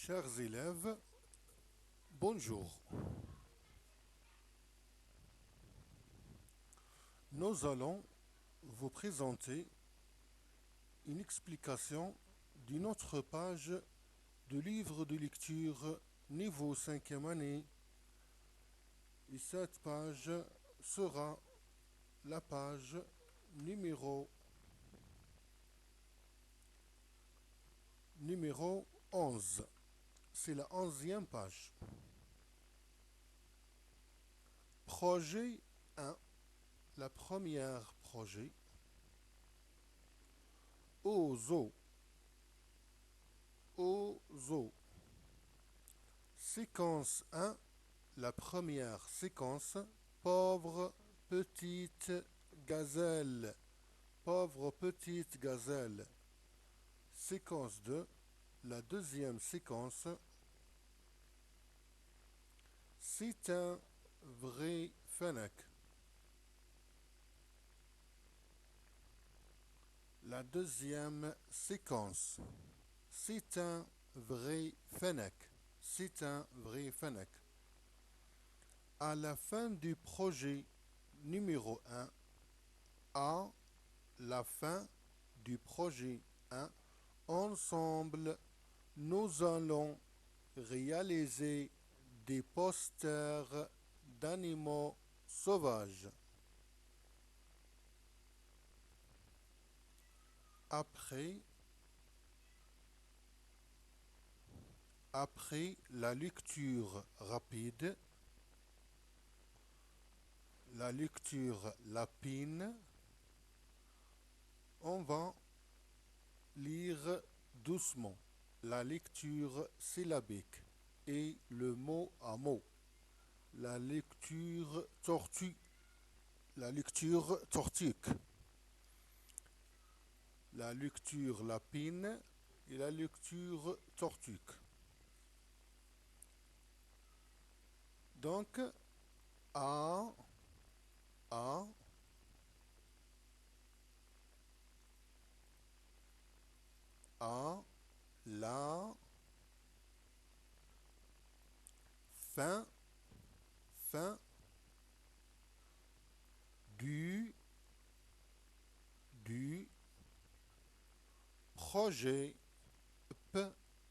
Chers élèves, bonjour. Nous allons vous présenter une explication d'une autre page du livre de lecture niveau 5e année. Et cette page sera la page numéro 11. C'est la 11e page. Projet 1. La première projet. Ozo. Ozo. Séquence 1. La première séquence. Pauvre petite gazelle. Pauvre petite gazelle. Séquence 2. La deuxième séquence. C'est un vrai fennec. La deuxième séquence. C'est un vrai fennec. C'est un vrai fennec. À la fin du projet numéro 1, à la fin du projet 1, ensemble, nous allons réaliser des posters d'animaux sauvages. Après la lecture rapide, la lecture lapine, on va lire doucement la lecture syllabique et le mot à mot. La lecture tortue, la lecture tortique, la lecture lapine et la lecture tortique. Donc, A, A, A, la, fin, fin, du, projet,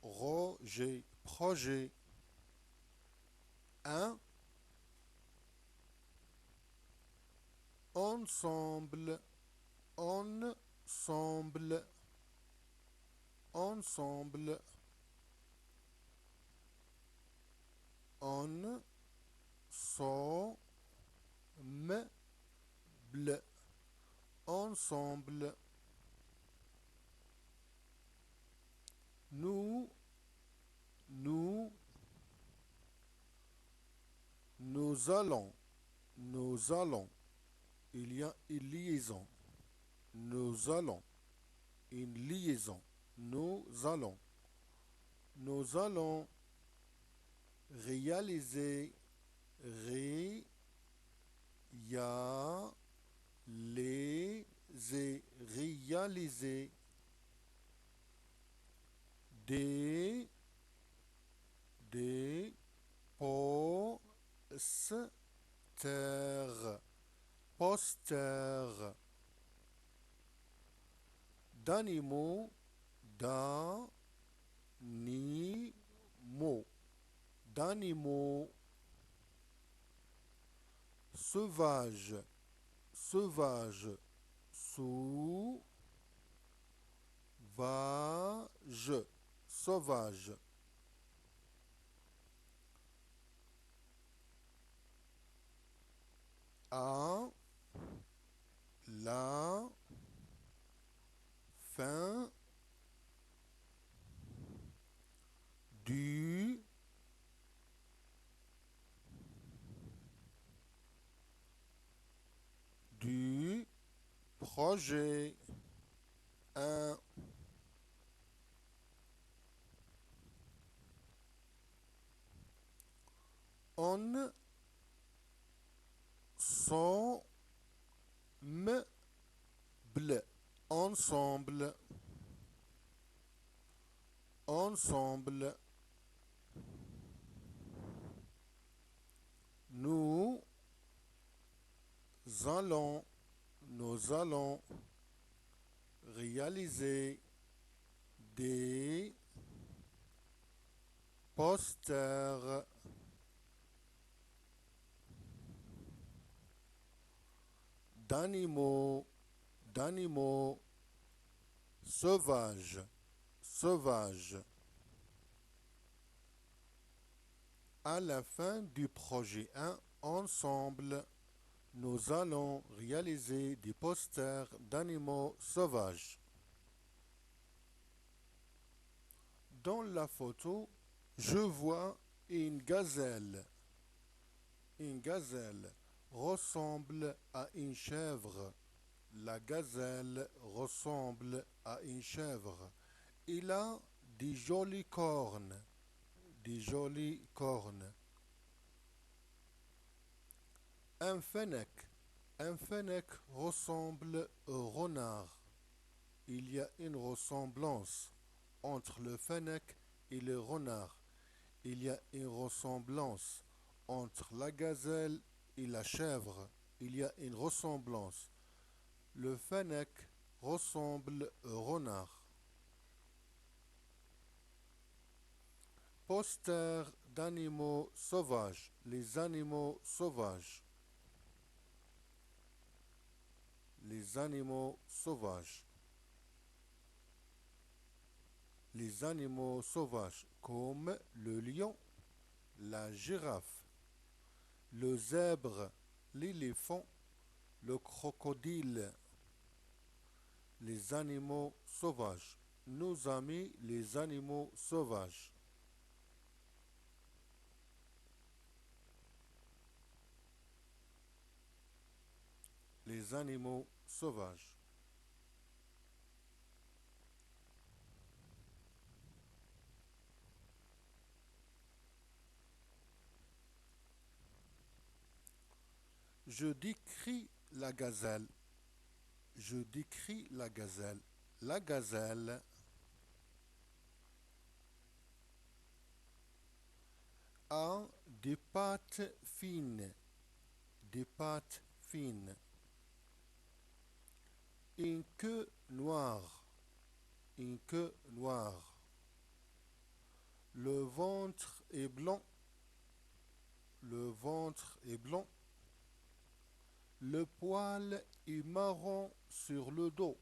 projet, projet, un, ensemble, ensemble, ensemble, ensemble, ensemble. Nous allons, il y a une liaison. Nous allons, une liaison. Nous allons réaliser, réaliser des posters d'animaux, d'animaux sauvages, sauvage, sauvage. À la fin du projet 1. Ensemble, ensemble, Nous allons, nous allons réaliser des posters d'animaux, d'animaux sauvages, sauvages. À la fin du projet 1, ensemble, nous allons réaliser des posters d'animaux sauvages. Dans la photo, je vois une gazelle. Une gazelle ressemble à une chèvre. La gazelle ressemble à une chèvre. Il a des jolies cornes. Des jolies cornes. Un fennec. Un fennec ressemble au renard. Il y a une ressemblance entre le fennec et le renard. Il y a une ressemblance entre la gazelle et la chèvre. Il y a une ressemblance. Le fennec ressemble au renard. Poster d'animaux sauvages. Les animaux sauvages. Les animaux sauvages. Les animaux sauvages comme le lion, la girafe, le zèbre, l'éléphant, le crocodile. Les animaux sauvages. Nos amis, les animaux sauvages. Les animaux sauvages. Je décris la gazelle. Je décris la gazelle. La gazelle a des pattes fines. Des pattes fines. Une queue noire. Une queue noire. Le ventre est blanc. Le ventre est blanc. Le poil est marron sur le dos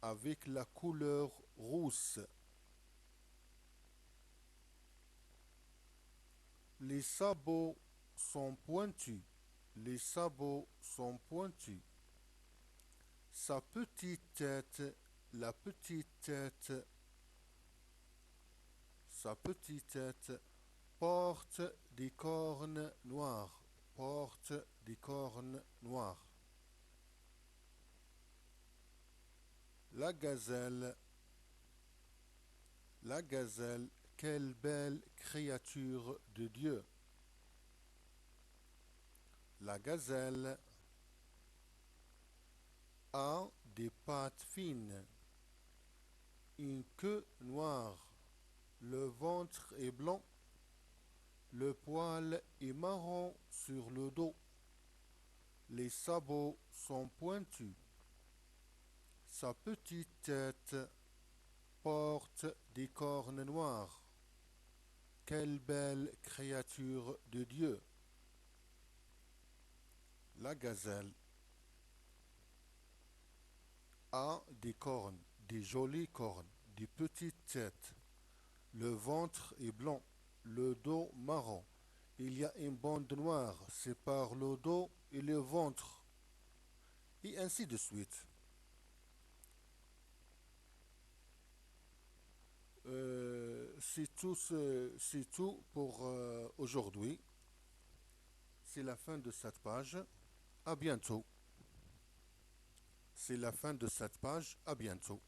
avec la couleur rousse. Les sabots sont pointus. Les sabots sont pointus. Sa petite tête, la petite tête, sa petite tête porte des cornes noires. Porte des cornes noires. La gazelle, quelle belle créature de Dieu. La gazelle a des pattes fines, une queue noire, le ventre est blanc, le poil est marron sur le dos, les sabots sont pointus, sa petite tête porte des cornes noires. Quelle belle créature de Dieu. La gazelle a des cornes, des jolies cornes, des petites têtes. Le ventre est blanc, le dos marron. Il y a une bande noire sépare le dos et le ventre. Et ainsi de suite. C'est tout pour aujourd'hui. C'est la fin de cette page. À bientôt. C'est la fin de cette page. À bientôt.